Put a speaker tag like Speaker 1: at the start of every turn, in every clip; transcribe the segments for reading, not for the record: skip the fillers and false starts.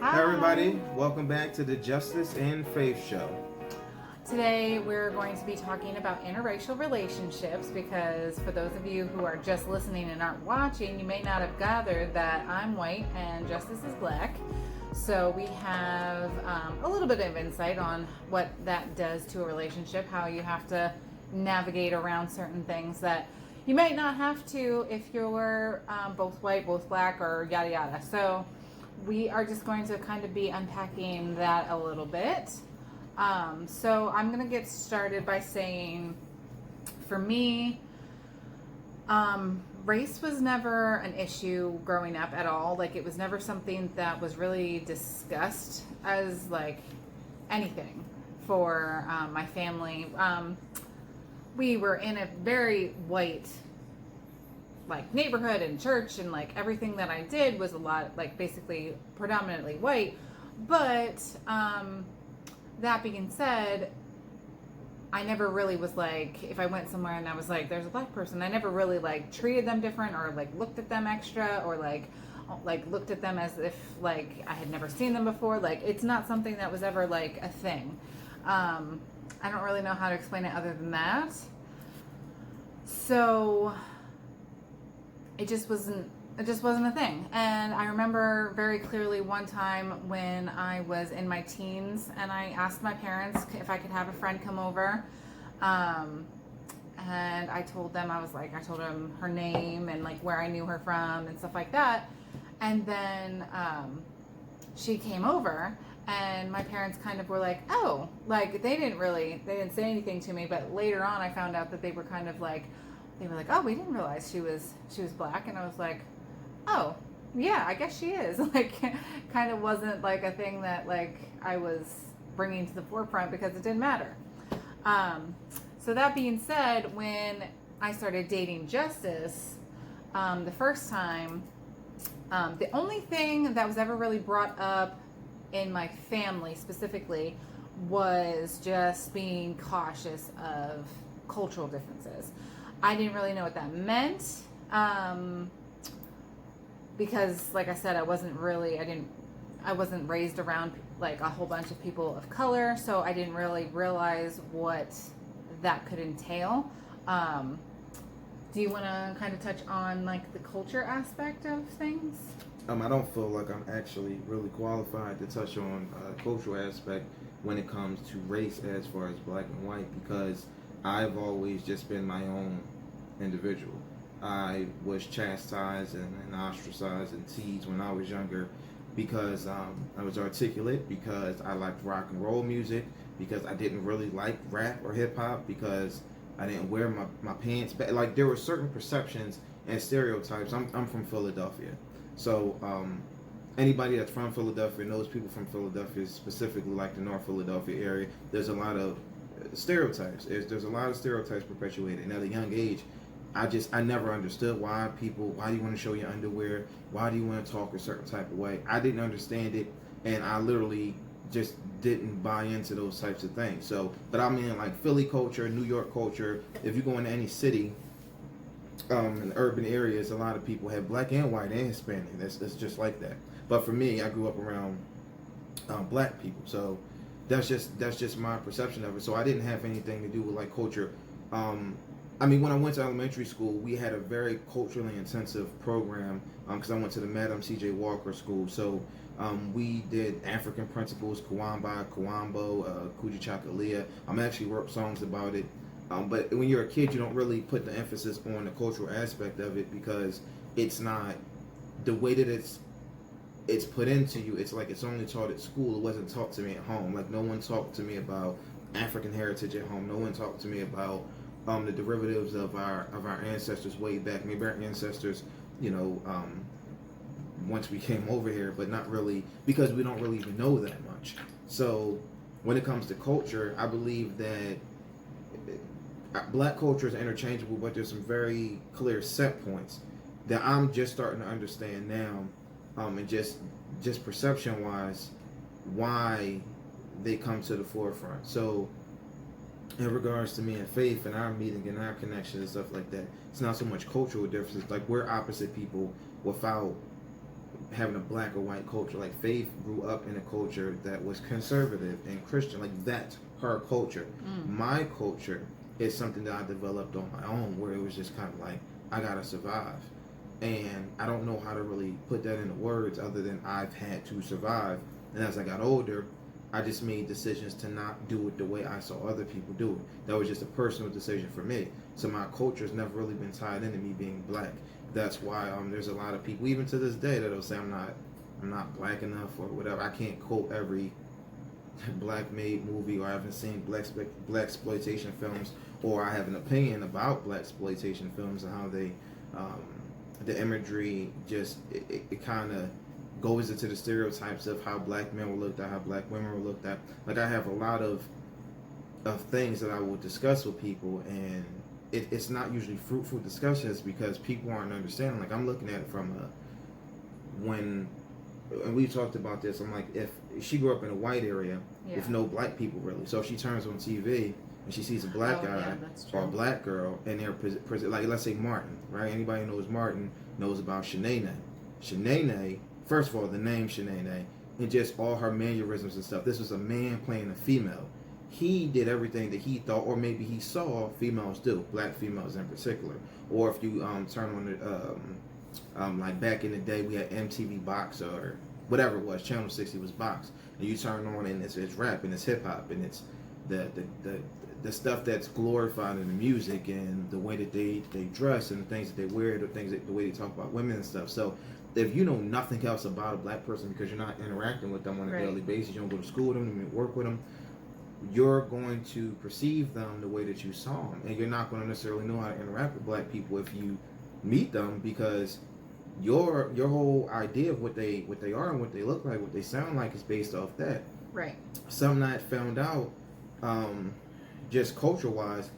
Speaker 1: Hi everybody, welcome back to the Justice and Faith Show.
Speaker 2: Today we're going to be talking about interracial relationships because for those of you who are just listening and aren't watching, you may not have gathered that I'm white and Justice is black. So we have a little bit of insight on what that does to a relationship, how you have to navigate around certain things that you might not have to if you're both white, both black, or yada yada. So we are just going to kind of be unpacking that a little bit. So I'm going to get started by saying, for me, race was never an issue growing up at all. Like, it was never something that was really discussed as, like, anything for my family. We were in a very white, like, neighborhood and church, and, like, everything that I did was a lot, like, basically predominantly white. But, that being said, I never really was like, if I went somewhere and I was like, there's a black person, I never really like treated them different or like looked at them extra or like looked at them as if like I had never seen them before. Like, it's not something that was ever like a thing. I don't really know how to explain it other than that. So it just wasn't a thing. And I remember very clearly one time when I was in my teens and I asked my parents if I could have a friend come over. And I told them, I told them her name and like where I knew her from and stuff like that. And then she came over and my parents kind of were like, oh, like they didn't say anything to me. But later on I found out that they were kind of like, oh, we didn't realize she was black. And I was like, oh, yeah, I guess she is. Like, kind of wasn't like a thing that like I was bringing to the forefront because it didn't matter. So that being said, when I started dating Justice, the first time, the only thing that was ever really brought up in my family specifically was just being cautious of cultural differences. I didn't really know what that meant. Because like I said, I wasn't raised around like a whole bunch of people of color, so I didn't really realize what that could entail. Do you want to kind of touch on like the culture aspect of things?
Speaker 1: I don't feel like I'm actually really qualified to touch on cultural aspect when it comes to race as far as black and white, because I've always just been my own individual. I was chastised and ostracized and teased when I was younger because I was articulate, because I liked rock and roll music, because I didn't really like rap or hip hop, because I didn't wear my pants back. Like, there were certain perceptions and stereotypes. I'm from Philadelphia. So anybody that's from Philadelphia knows people from Philadelphia, specifically like the North Philadelphia area. There's a lot of stereotypes. There's a lot of stereotypes perpetuated. And at a young age, I never understood why do you want to show your underwear? Why do you want to talk a certain type of way? I didn't understand it, and I literally just didn't buy into those types of things. So, but I mean, like Philly culture, New York culture, if you go into any city, in urban areas, a lot of people have black and white and Hispanic. That's just like that. But for me, I grew up around black people, so that's just my perception of it. So I didn't have anything to do with like culture. I mean, when I went to elementary school, we had a very culturally intensive program because I went to the Madam C.J. Walker School. So we did African principles, Kawamba, Kawambo, Kujichagulia. I actually wrote songs about it. But when you're a kid, you don't really put the emphasis on the cultural aspect of it because it's not the way that it's put into you. It's like it's only taught at school. It wasn't taught to me at home. Like, no one talked to me about African heritage at home. No one talked to me about the derivatives of our ancestors way back. Maybe our ancestors, once we came over here, but not really, because we don't really even know that much. So when it comes to culture, I believe that black culture is interchangeable, but there's some very clear set points that I'm just starting to understand now, and just perception wise, why they come to the forefront. So in regards to me and Faith and our meeting and our connection and stuff like that, it's not so much cultural differences. Like, we're opposite people without having a black or white culture. Like Faith grew up in a culture that was conservative and Christian. Like that's her culture. My culture is something that I developed on my own, where it was just kind of like I gotta survive, and I don't know how to really put that into words other than I've had to survive. And as I got older, I just made decisions to not do it the way I saw other people do it. That was just a personal decision for me. So my culture's never really been tied into me being black. That's why there's a lot of people, even to this day, that'll say I'm not black enough or whatever. I can't quote every black made movie, or I haven't seen black exploitation films, or I have an opinion about black exploitation films and how they the imagery just it kind of goes into the stereotypes of how black men were looked at, how black women were looked at. Like I have a lot of things that I will discuss with people, and it's not usually fruitful discussions because people aren't understanding. Like I'm looking at it from and we talked about this. I'm like, if she grew up in a white area with no black people really, so if she turns on TV and she sees a black guy or a black girl, and they're like, let's say Martin, right? Anybody who knows Martin knows about Shanae. Shanae, first of all, the name Shanae and just all her mannerisms and stuff. This was a man playing a female. He did everything that he thought, or maybe he saw females do, black females in particular. Or if you turn on the like back in the day, we had MTV Box or whatever it was, Channel 60 was Box, and you turn on and it's rap and it's hip hop and it's the stuff that's glorified in the music and the way that they dress and the things that they wear, the way they talk about women and stuff. So if you know nothing else about a black person because you're not interacting with them on a daily basis, you don't go to school with them, you don't work with them, you're going to perceive them the way that you saw them, and you're not going to necessarily know how to interact with black people if you meet them, because your whole idea of what they are and what they look like, what they sound like, is based off that.
Speaker 2: Right.
Speaker 1: Something I found out, just culture wise,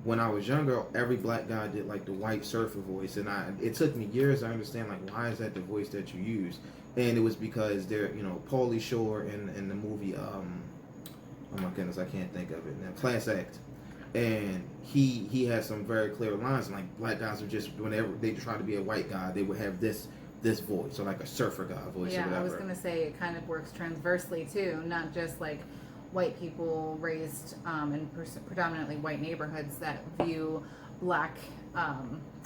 Speaker 1: when I was younger, every black guy did like the white surfer voice, and it took me years to understand like why is that the voice that you use, and it was because they're Pauly Shore in the movie oh my goodness, I can't think of it now. Class Act, and he has some very clear lines. Like black guys are just, whenever they try to be a white guy, they would have this voice, or like a surfer guy voice.
Speaker 2: Yeah,
Speaker 1: or whatever.
Speaker 2: I was gonna say it kind of works transversely too, not just like white people raised in predominantly white neighborhoods that view black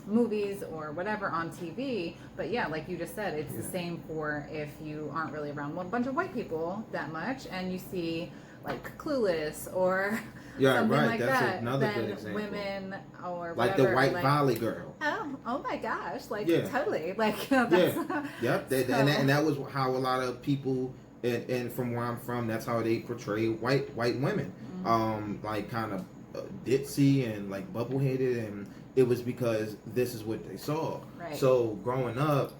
Speaker 2: movies or whatever on TV, but yeah, like you just said, it's the same for if you aren't really around a bunch of white people that much and you see like Clueless or something like
Speaker 1: that's
Speaker 2: that,
Speaker 1: another
Speaker 2: then
Speaker 1: good example.
Speaker 2: Women or
Speaker 1: like
Speaker 2: whatever,
Speaker 1: the white
Speaker 2: like,
Speaker 1: volley girl.
Speaker 2: Oh my gosh, like totally, like
Speaker 1: Yep, and that was how a lot of people and from where I'm from, that's how they portray white women, like kind of ditzy and like bubble-headed, and it was because this is what they saw.
Speaker 2: Right.
Speaker 1: So growing up,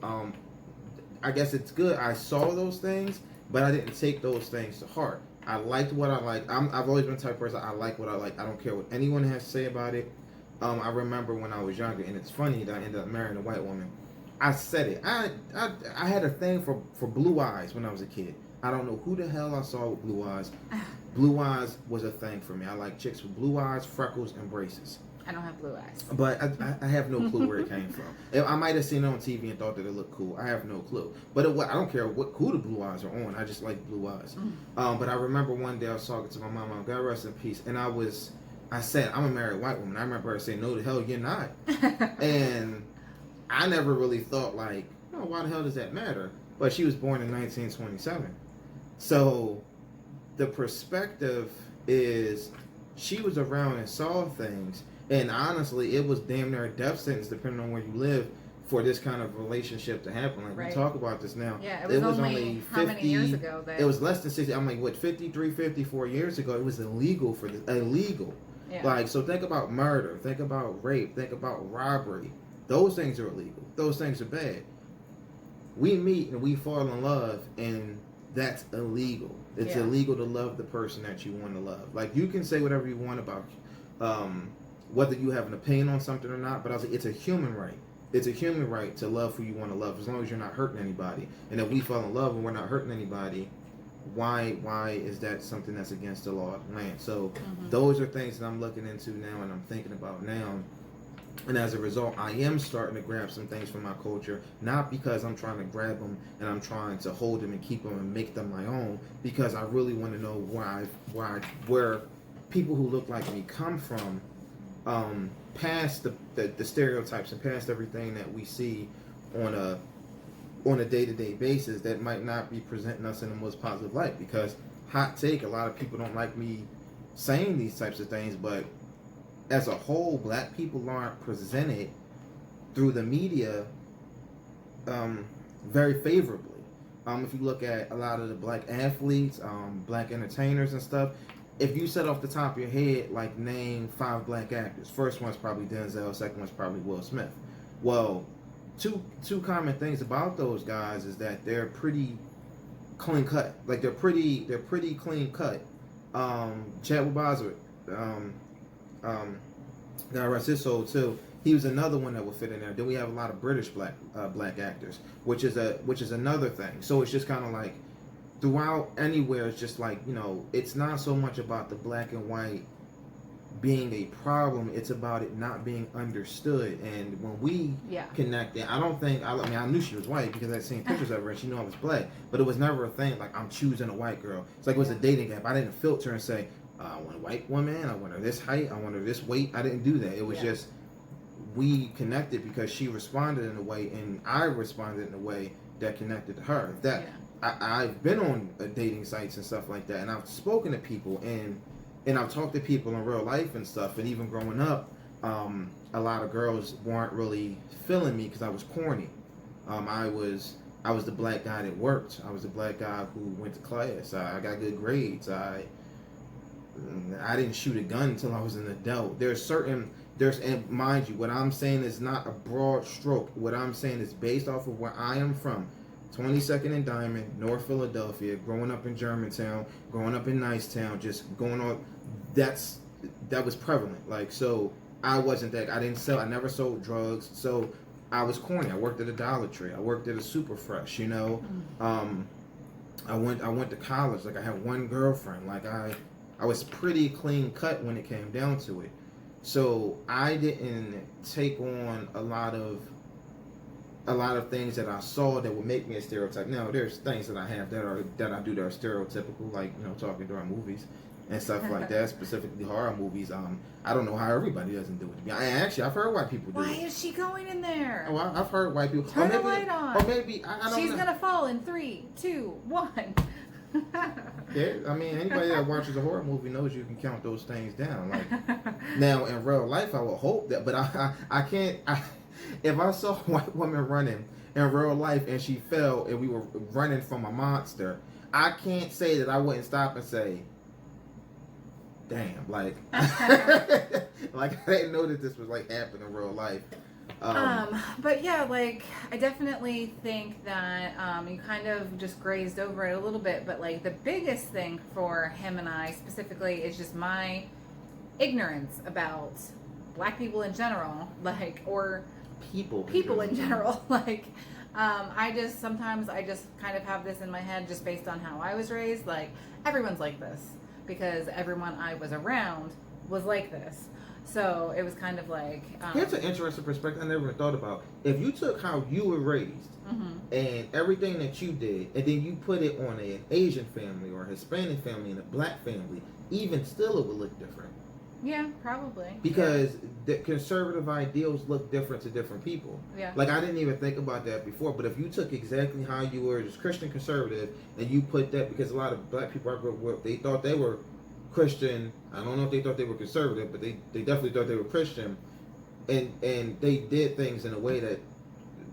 Speaker 1: I guess it's good I saw those things, but I didn't take those things to heart. I liked what I liked. I've always been the type of person, I like what I like. I don't care what anyone has to say about it. I remember when I was younger, and it's funny that I ended up marrying a white woman. I said it. I had a thing for blue eyes when I was a kid. I don't know who the hell I saw with blue eyes. Blue eyes was a thing for me. I like chicks with blue eyes, freckles, and braces.
Speaker 2: I don't have blue eyes.
Speaker 1: But I have no clue where it came from. I might have seen it on TV and thought that it looked cool. I have no clue. But I don't care who the blue eyes are on. I just like blue eyes. But I remember one day I was talking to my mom, God rest in peace, and I said, I'm a married white woman. I remember her saying, no, the hell you're not. And I never really thought like, oh, why the hell does that matter? But she was born in 1927. So the perspective is she was around and saw things. And honestly, it was damn near a death sentence, depending on where you live, for this kind of relationship to happen. Like, we talk about this now.
Speaker 2: Yeah, it was only 50, how many years ago? It
Speaker 1: was less than 60. I'm like, what, 53, 54 years ago, it was illegal for this. Illegal. Yeah. Like, so think about murder. Think about rape. Think about robbery. Those things are illegal. Those things are bad. We meet and we fall in love, and that's illegal. It's illegal to love the person that you want to love. Like, you can say whatever you want about whether you have an opinion on something or not, but I was like, it's a human right. It's a human right to love who you want to love, as long as you're not hurting anybody. And if we fall in love and we're not hurting anybody, why is that something that's against the law of the land? So those are things that I'm looking into now and I'm thinking about now. And as a result, I am starting to grab some things from my culture, not because I'm trying to grab them and I'm trying to hold them and keep them and make them my own, because I really want to know where people who look like me come from, past the stereotypes and past everything that we see on a day-to-day basis that might not be presenting us in the most positive light. Because, hot take, a lot of people don't like me saying these types of things, but as a whole, black people aren't presented through the media very favorably. If you look at a lot of the black athletes, black entertainers and stuff, if you said off the top of your head, like, name 5 black actors, first one's probably Denzel, second one's probably Will Smith. Well, two common things about those guys is that they're pretty clean cut. Like, they're pretty clean cut. Chadwick Bosworth, God rest his soul too. He was another one that would fit in there. Then we have a lot of British black actors, which is another thing. So it's just kind of like throughout anywhere. It's just like, it's not so much about the black and white being a problem. It's about it not being understood. And when we connected, I knew she was white because I'd seen pictures of her and she knew I was black. But it was never a thing like I'm choosing a white girl. It's like it was a dating gap. I didn't filter and say, I want a white woman, I want her this height, I want her this weight. I didn't do that. It was just, we connected because she responded in a way and I responded in a way that connected to her. I've been on dating sites and stuff like that, and I've spoken to people and I've talked to people in real life and stuff, and even growing up, a lot of girls weren't really feeling me because I was corny. I was the black guy that worked. I was the black guy who went to class. I got good grades. I didn't shoot a gun until I was an adult. And mind you, what I'm saying is not a broad stroke. What I'm saying is based off of where I am from. 22nd and Diamond, North Philadelphia, growing up in Germantown, growing up in Nicetown, just going on. That was prevalent. Like, so I wasn't that. I never sold drugs. So I was corny. I worked at a Dollar Tree. I worked at a Super Fresh, I went to college. Like, I had one girlfriend. Like, I was pretty clean cut when it came down to it. So I didn't take on a lot of things that I saw that would make me a stereotype. Now, there's things that I have that I do that are stereotypical, like, talking during movies and stuff like that, specifically horror movies. I don't know how everybody doesn't do it. I've heard white people do it.
Speaker 2: Why is she going in there?
Speaker 1: Oh, I've heard white people.
Speaker 2: Turn the light on.
Speaker 1: Or maybe I don't know.
Speaker 2: She's gonna fall in 3, 2, 1.
Speaker 1: Yeah, anybody that watches a horror movie knows you can count those things down. Like, now in real life, I would hope that, but I can't. If I saw a white woman running in real life and she fell and we were running from a monster, I can't say that I wouldn't stop and say, "Damn!" Like, like I didn't know that this was like happening in real life.
Speaker 2: But yeah, like, I definitely think that you kind of just grazed over it a little bit, but like the biggest thing for him and I specifically is just my ignorance about black people in general, like, or people in general. Like, sometimes I just kind of have this in my head just based on how I was raised. Like, everyone's like this because everyone I was around was like this. So it was kind of like...
Speaker 1: Here's an interesting perspective I never even thought about. If you took how you were raised and everything that you did, and then you put it on an Asian family or a Hispanic family and a black family, even still it would look different.
Speaker 2: Yeah, probably.
Speaker 1: Because the conservative ideals look different to different people.
Speaker 2: Yeah.
Speaker 1: Like, I didn't even think about that before, but if you took exactly how you were as Christian conservative and you put that, because a lot of black people I grew up with, they thought they were Christian. I don't know if they thought they were conservative, but they definitely thought they were Christian, and they did things in a way that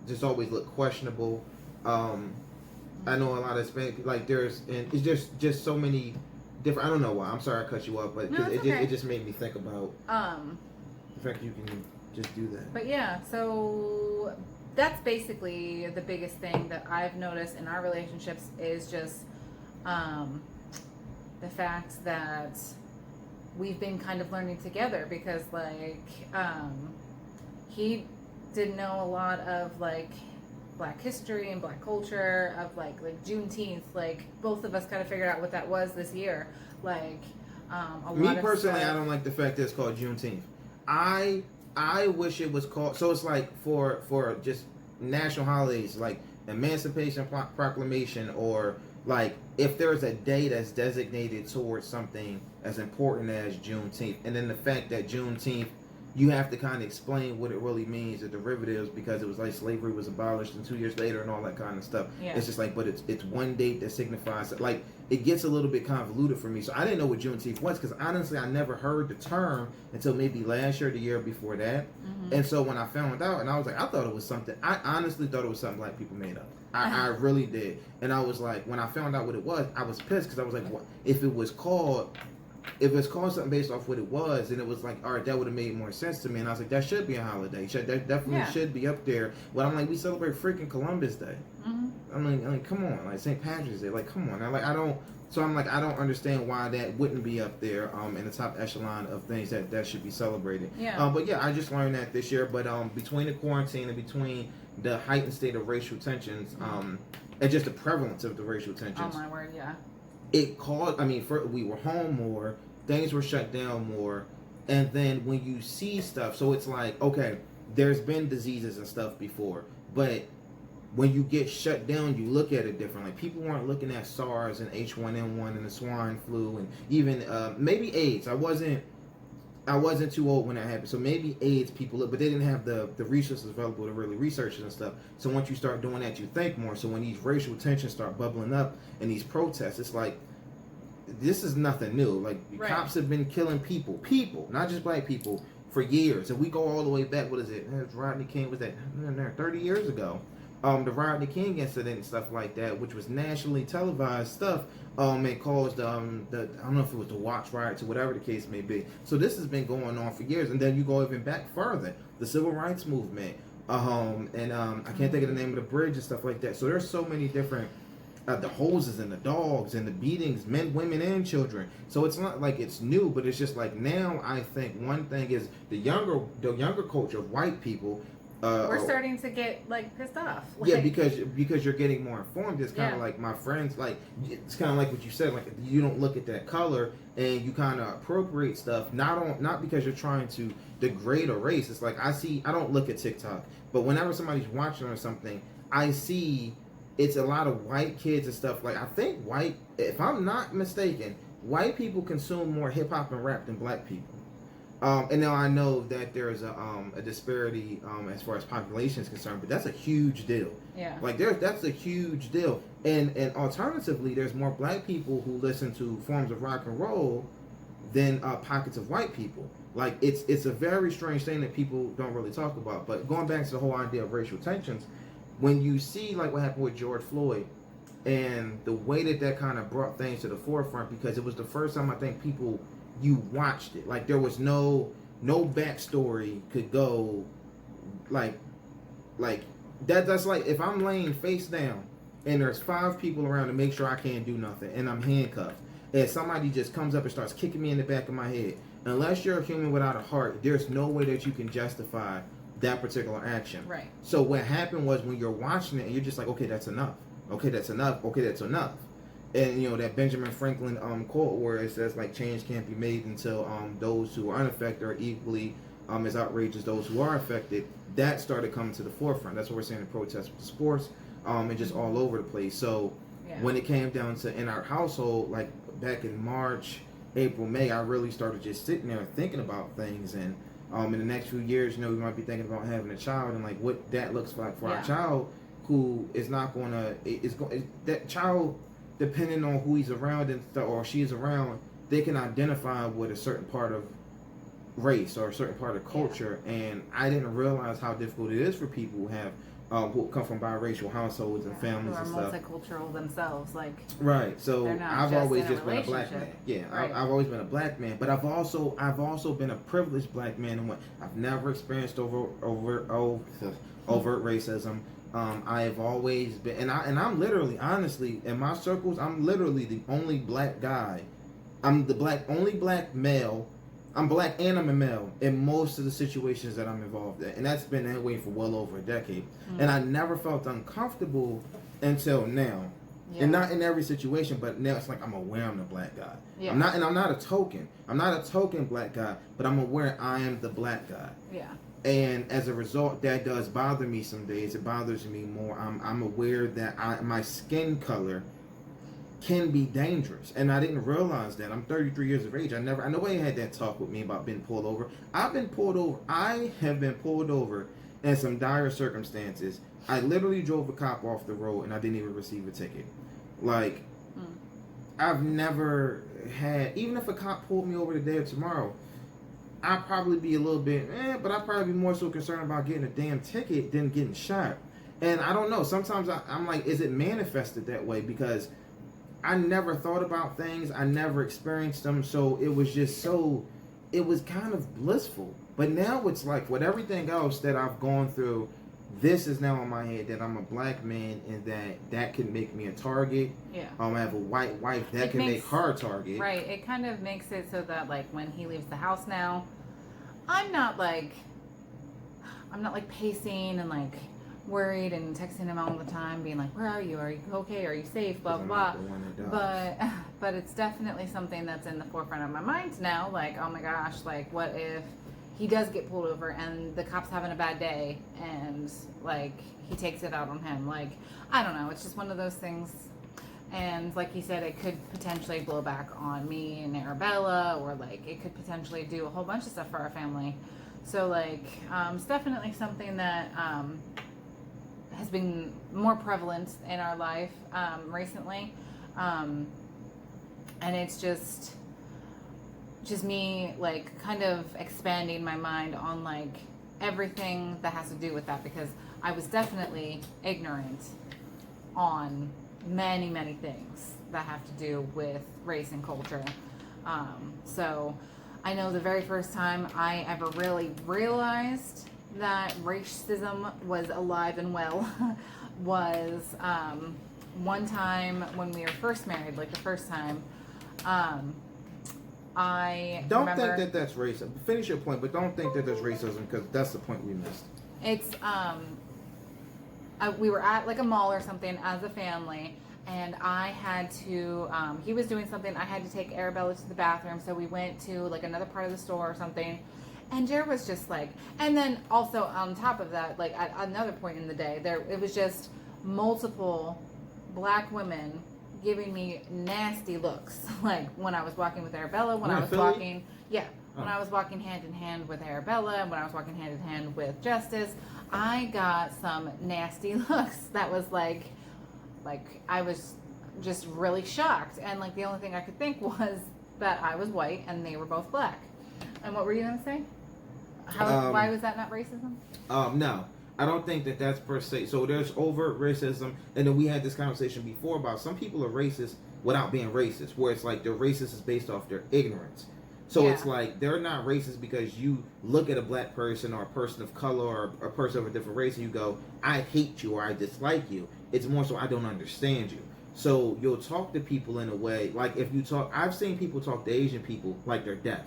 Speaker 1: just always looked questionable. I know a lot of Hispanic, like, it's just so many different. I don't know why. I'm sorry I cut you off, but
Speaker 2: no,
Speaker 1: it just made me think about the fact you can just do that.
Speaker 2: But yeah, so that's basically the biggest thing that I've noticed in our relationships is just the fact that we've been kind of learning together, because like he didn't know a lot of like black history and black culture of like Juneteenth. Like, both of us kind of figured out what that was this year. Like,
Speaker 1: Me personally, I don't like the fact that it's called Juneteenth. I I wish it was called. So it's like for just national holidays like Emancipation Proclamation, or like if there's a day that's designated towards something as important as Juneteenth, and then the fact that Juneteenth, you have to kind of explain what it really means, the derivatives, because it was like slavery was abolished and 2 years later and all that kind of stuff.
Speaker 2: Yeah.
Speaker 1: It's just like, but it's one date that signifies it. Like it gets a little bit convoluted for me. So I didn't know what Juneteenth was, because honestly I never heard the term until maybe last year or the year before that. And so when I found out, and I was like, I thought it was something, I honestly thought it was something black people made up. I really did. And I was like, when I found out what it was, I was pissed, because I was like, what if it was called something based off what it was, and it was like, all right, that would have made more sense to me. And I was like, that should be a holiday. That definitely should be up there. But I'm like, we celebrate freaking Columbus Day. I'm like, come on, like St. Patrick's Day, like, come on. I don't. So I'm like, I don't understand why that wouldn't be up there in the top echelon of things that should be celebrated.
Speaker 2: Yeah.
Speaker 1: But yeah, I just learned that this year. But between the quarantine and between the heightened state of racial tensions, and just the prevalence of the racial tensions.
Speaker 2: Oh my word, yeah.
Speaker 1: It caused, we were home more, things were shut down more, and then when you see stuff, so it's like, okay, there's been diseases and stuff before, but when you get shut down, you look at it differently. People weren't looking at SARS and H1N1 and the swine flu, and even maybe AIDS. I wasn't too old when that happened, so maybe AIDS people look, but they didn't have the resources available to really research it and stuff. So once you start doing that, you think more. So when these racial tensions start bubbling up and these protests, it's like, this is nothing new. Like, cops have been killing people, not just black people, for years. And we go all the way back, what is it? Rodney King, was that 30 years ago? The Rodney King incident and stuff like that, which was nationally televised stuff, it caused I don't know if it was the Watch riots or whatever the case may be. So this has been going on for years, and then you go even back further, the Civil Rights Movement, I can't think of the name of the bridge and stuff like that. So there's so many different, the hoses and the dogs and the beatings, men, women, and children. So it's not like it's new, but it's just like now I think one thing is the younger culture of white people.
Speaker 2: We're starting to get like pissed off. Like,
Speaker 1: yeah, because you're getting more informed. It's kind of like my friends. Like it's kind of like what you said. Like you don't look at that color and you kind of appropriate stuff. Not because you're trying to degrade a race. It's like I don't look at TikTok, but whenever somebody's watching or something, I see it's a lot of white kids and stuff. Like I think if I'm not mistaken, white people consume more hip hop and rap than black people. And now I know that there's a disparity as far as population is concerned, but that's a huge deal.
Speaker 2: Yeah.
Speaker 1: Like that's a huge deal. And alternatively, there's more black people who listen to forms of rock and roll than pockets of white people. Like it's a very strange thing that people don't really talk about. But going back to the whole idea of racial tensions, when you see like what happened with George Floyd, and the way that kind of brought things to the forefront, because it was the first time I think you watched it. Like there was no backstory could go like that's like if I'm laying face down and there's 5 people around to make sure I can't do nothing and I'm handcuffed and somebody just comes up and starts kicking me in the back of my head. Unless you're a human without a heart, there's no way that you can justify that particular action.
Speaker 2: Right.
Speaker 1: So what happened was when you're watching it and you're just like, okay, that's enough. Okay, that's enough. Okay, that's enough. And you know that Benjamin Franklin quote where it says like change can't be made until those who are unaffected are equally as outraged as those who are affected. That started coming to the forefront. That's what we're seeing in protests with sports and just all over the place. So when it came down to in our household, like back in March, April, May, I really started just sitting there thinking about things. And in the next few years, you know, we might be thinking about having a child and like what that looks like for our child, who is not going to that child. Depending on who he's around or she's around, they can identify with a certain part of race or a certain part of culture. And I didn't realize how difficult it is for people who have who come from biracial households and families
Speaker 2: who are
Speaker 1: and stuff.
Speaker 2: Multicultural themselves, like
Speaker 1: right. So I've always just been a black man. Yeah,
Speaker 2: right.
Speaker 1: I've always been a black man, but I've also been a privileged black man, and I've never experienced overt racism. I've always been, and I'm literally, honestly, in my circles, I'm literally the only black guy. I'm the only black male. I'm black and I'm a male in most of the situations that I'm involved in, and that's been that way for well over a decade. And I never felt uncomfortable until now. Yeah. And not in every situation, but now it's like I'm aware I'm the black guy. Yeah. I'm not a token. I'm not a token black guy, but I'm aware I am the black guy.
Speaker 2: Yeah.
Speaker 1: And as a result, that does bother me some days. It bothers me more. I'm aware that my skin color can be dangerous, and I didn't realize that. I'm 33 years of age. Nobody had that talk with me about being pulled over. I've been pulled over. I have been pulled over in some dire circumstances. I literally drove a cop off the road, and I didn't even receive a ticket. Like, I've never had. Even if a cop pulled me over today or tomorrow, I'd probably be a little bit, but I'd probably be more so concerned about getting a damn ticket than getting shot. And I don't know. Sometimes I'm like, is it manifested that way? Because I never thought about things. I never experienced them. So it was just it was kind of blissful. But now it's like, with everything else that I've gone through, this is now in my head that I'm a black man and that can make me a target.
Speaker 2: Yeah.
Speaker 1: I have a white wife that can make her a target.
Speaker 2: Right. It kind of makes it so that, like, when he leaves the house now, I'm not like pacing and like worried and texting him all the time, being like, where are you? Are you okay? Are you safe? Blah, blah, blah. But it's definitely something that's in the forefront of my mind now. Like, oh my gosh, like, what if he does get pulled over and the cop's having a bad day and, like, he takes it out on him? Like, I don't know. It's just one of those things. And like you said, it could potentially blow back on me and Arabella, or like it could potentially do a whole bunch of stuff for our family. So like, it's definitely something that has been more prevalent in our life recently. And it's just me, like, kind of expanding my mind on like everything that has to do with that, because I was definitely ignorant on many things that have to do with race and culture. So I know the very first time I ever really realized that racism was alive and well was one time when we were first married, like the first time. I
Speaker 1: don't think that that's racism. Finish your point, but don't think that there's racism, because that's the point we missed.
Speaker 2: It's we were at like a mall or something as a family, and I had to, he was doing something, I had to take Arabella to the bathroom, so we went to like another part of the store or something, and Jared was just like, and then also on top of that, like at another point in the day, it was just multiple black women giving me nasty looks, like when I was walking with Arabella, when I was walking hand in hand with Arabella, and when I was walking hand in hand with Justice, I got some nasty looks that was like I was just really shocked, and like the only thing I could think was that I was white and they were both black. And what were you gonna say? Why was that not racism?
Speaker 1: No, I don't think that that's per se. So there's overt racism, and then we had this conversation before about some people are racist without being racist, where it's like their racist is based off their ignorance. So it's like they're not racist because you look at a black person or a person of color or a person of a different race and you go, I hate you or I dislike you. It's more so I don't understand you. So you'll talk to people in a way, like if you talk, I've seen people talk to Asian people like they're deaf.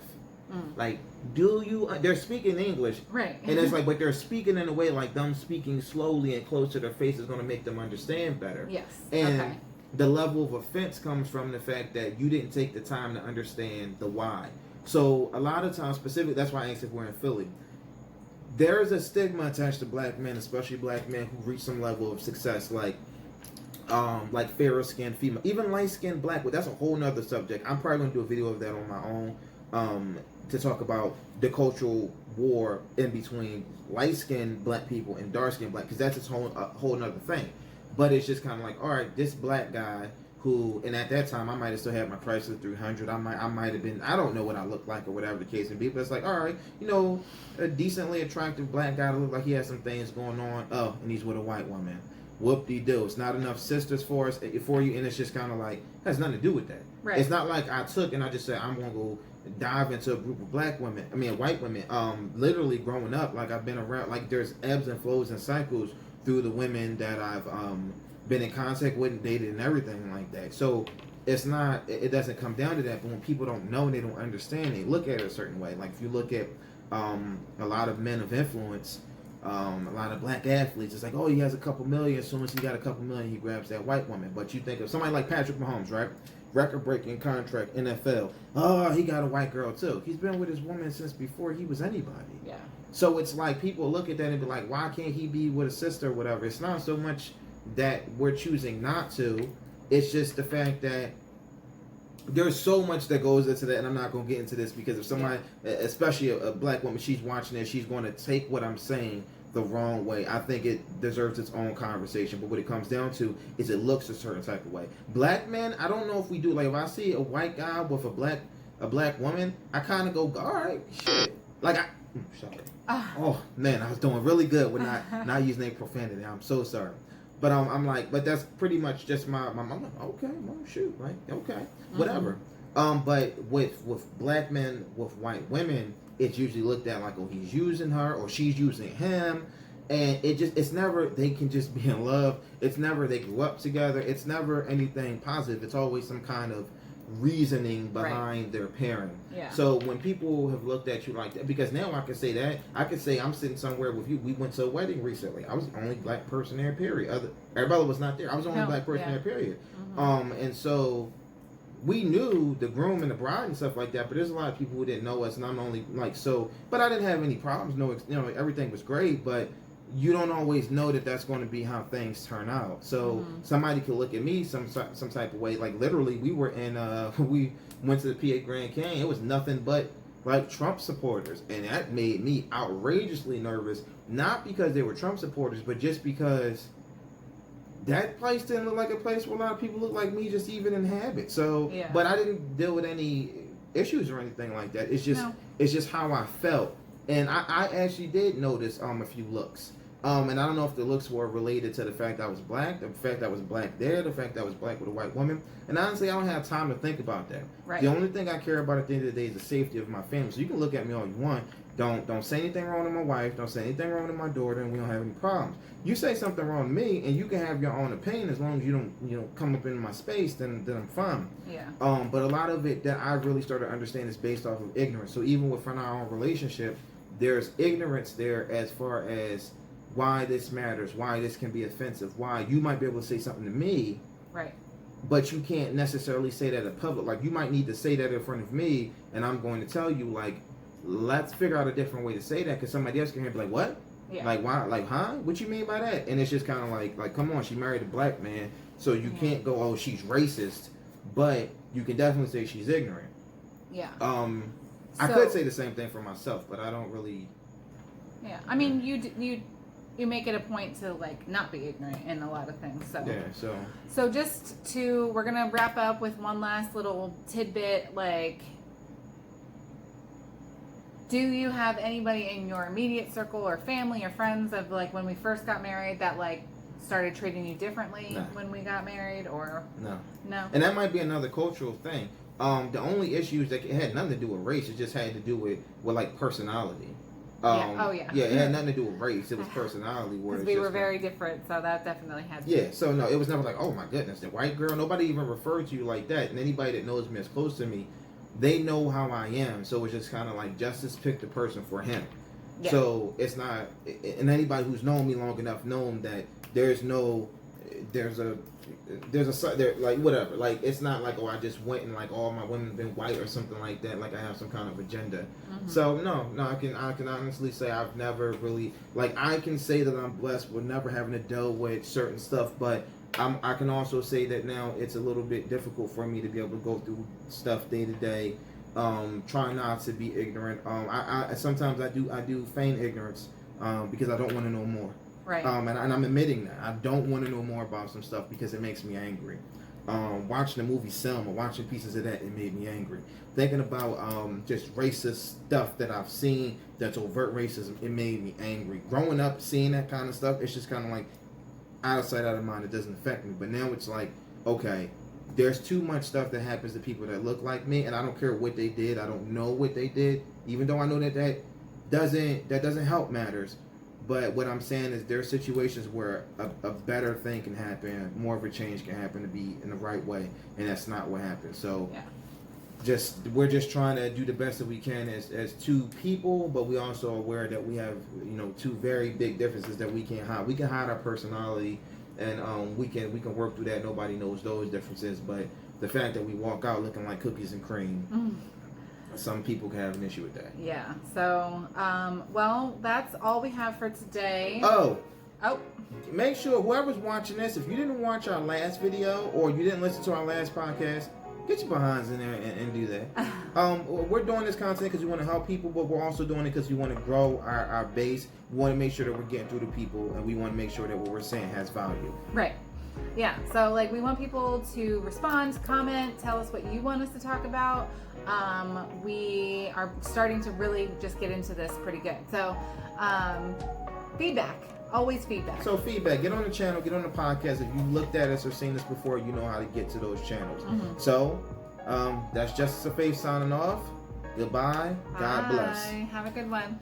Speaker 1: Like, they're speaking English.
Speaker 2: Right.
Speaker 1: And it's like, but they're speaking in a way like them speaking slowly and close to their face is going to make them understand better.
Speaker 2: Yes.
Speaker 1: And the level of offense comes from the fact that you didn't take the time to understand the why. So a lot of times, specifically, that's why I asked if we're in Philly. There is a stigma attached to black men, especially black men who reach some level of success, like fairer skinned female, even light skinned black. But that's a whole nother subject. I'm probably gonna do a video of that on my own to talk about the cultural war in between light skinned black people and dark skinned black, because that's its whole nother thing. But it's just kind of like, all right, this black guy who, and at that time I might have still had my Chrysler 300. I might have been, I don't know what I looked like or whatever the case may be, but it's like, all right, a decently attractive black guy to look like he has some things going on. Oh, and he's with a white woman. Whoop-de-doo. It's not enough sisters for you, and it's just kind of like, has nothing to do with that.
Speaker 2: Right.
Speaker 1: It's not like I took and I just said, I'm going to go dive into a group of white women. Literally growing up, like I've been around, like there's ebbs and flows and cycles through the women that I've been in contact with and dated and everything like that. So it's not, it doesn't come down to that. But when people don't know and they don't understand, they look at it a certain way. Like if you look at a lot of men of influence, a lot of black athletes, it's like, oh, he has a couple million. As soon as he got a couple million, he grabs that white woman. But you think of somebody like Patrick Mahomes, right? record-breaking contract, NFL. Oh, he got a white girl too. He's been with his woman since before he was anybody.
Speaker 2: Yeah.
Speaker 1: So it's like people look at that and be like, why can't he be with a sister or whatever? It's not so much that we're choosing not to. It's just the fact that there's so much that goes into that, and I'm not going to get into this because if somebody, especially a black woman, she's watching this, she's going to take what I'm saying the wrong way. I think it deserves its own conversation, but what it comes down to is it looks a certain type of way. Black men, I don't know if we do, like if I see a white guy with a black woman, I kind of go, all right, shit. Like sorry. Oh man, I was doing really good with not using any profanity. I'm so sorry. But I'm like, but that's pretty much just my I'm like, okay, well shoot, right? Okay. Whatever. But with black men with white women, it's usually looked at like, oh, he's using her or she's using him, and it's never they can just be in love. It's never they grew up together. It's never anything positive. It's always some kind of reasoning behind their pairing.
Speaker 2: Yeah.
Speaker 1: So when people have looked at you like that, because now I can say that, I can say I'm sitting somewhere with you. We went to a wedding recently. I was the only black person there, period. Everybody was not there. I was the only black person there, period. And so we knew the groom and the bride and stuff like that, but there's a lot of people who didn't know us, and I'm only like so. But I didn't have any problems. No, everything was great, but you don't always know that that's going to be how things turn out. So somebody could look at me some type of way. Like literally, we were in we went to the PA Grand Canyon. It was nothing but like Trump supporters, and that made me outrageously nervous. Not because they were Trump supporters, but just because that place didn't look like a place where a lot of people look like me just even inhabit. So, but I didn't deal with any issues or anything like that. It's just how I felt, and I actually did notice a few looks. And I don't know if the looks were related to the fact that I was black, the fact that I was black there, the fact that I was black with a white woman. And honestly, I don't have time to think about that. Right. The only thing I care about at the end of the day is the safety of my family. So you can look at me all you want. Don't say anything wrong to my wife. Don't say anything wrong to my daughter, and we don't have any problems. You say something wrong to me, and you can have your own opinion as long as you don't come up in my space. Then I'm fine. Yeah. But a lot of it that I really started to understand is based off of ignorance. So even within our own relationship, there's ignorance there as far as why this matters, why this can be offensive, why you might be able to say something to me, right? But you can't necessarily say that in public. Like you might need to say that in front of me, and I'm going to tell you, like, let's figure out a different way to say that, because somebody else can hear, be like, what? Yeah. Like why? Like huh? What you mean by that? And it's just kind of like, come on, she married a black man, so you can't go, oh, she's racist, but you can definitely say she's ignorant. Yeah. I could say the same thing for myself, but I don't really. Yeah, I mean,
Speaker 2: you make it a point to like not be ignorant in a lot of things. So
Speaker 1: yeah,
Speaker 2: so we're gonna wrap up with one last little tidbit. Like, do you have anybody in your immediate circle or family or friends of like when we first got married that like started treating you differently when we got married, or no?
Speaker 1: And that might be another cultural thing. The only issues that it had nothing to do with race, it just had to do with like personality. Yeah, it had nothing to do with race. It was personality.
Speaker 2: Because we were very different, so that definitely had to.
Speaker 1: Yeah, so no, it was never like, oh my goodness, the white girl. Nobody even referred to you like that. And anybody that knows me as close to me, they know how I am. So it's just kind of like Justice picked the person for him. Yeah. So it's not, and anybody who's known me long enough known that there's like whatever, like it's not like, oh, I just went and like all my women have been white or something like that, like I have some kind of agenda. So no, I can honestly say I've never really, like, I can say that I'm blessed with never having to deal with certain stuff, but I can also say that now it's a little bit difficult for me to be able to go through stuff day to day, trying not to be ignorant. I sometimes I do feign ignorance because I don't want to know more. Right. And I'm admitting that I don't want to know more about some stuff because it makes me angry. Watching the movie Selma, watching pieces of that, it made me angry. Thinking about just racist stuff that I've seen that's overt racism, it made me angry. Growing up, seeing that kind of stuff, it's just kind of like out of sight, out of mind. It doesn't affect me. But now it's like, okay, there's too much stuff that happens to people that look like me, and I don't care what they did. I don't know what they did, even though I know that doesn't help matters. But what I'm saying is there are situations where a better thing can happen, more of a change can happen to be in the right way, and that's not what happened. So we're just trying to do the best that we can as two people, but we also are aware that we have, two very big differences that we can't hide. We can hide our personality, and we can work through that. Nobody knows those differences, but the fact that we walk out looking like cookies and cream, some people can have an issue with that.
Speaker 2: Yeah. So, well, that's all we have for today.
Speaker 1: Oh.
Speaker 2: Oh.
Speaker 1: Make sure whoever's watching this, if you didn't watch our last video or you didn't listen to our last podcast, get your behinds in there and do that. We're doing this content because we want to help people, but we're also doing it because we want to grow our base. We want to make sure that we're getting through to people, and we want to make sure that what we're saying has value.
Speaker 2: Right. Yeah. So, like, we want people to respond, comment, tell us what you want us to talk about. We are starting to really just get into this pretty good. So, feedback. Always feedback.
Speaker 1: So feedback, get on the channel, get on the podcast. If you've looked at us or seen this before, you know how to get to those channels. So that's Justice of Faith signing off. Goodbye. God bless.
Speaker 2: Have a good one.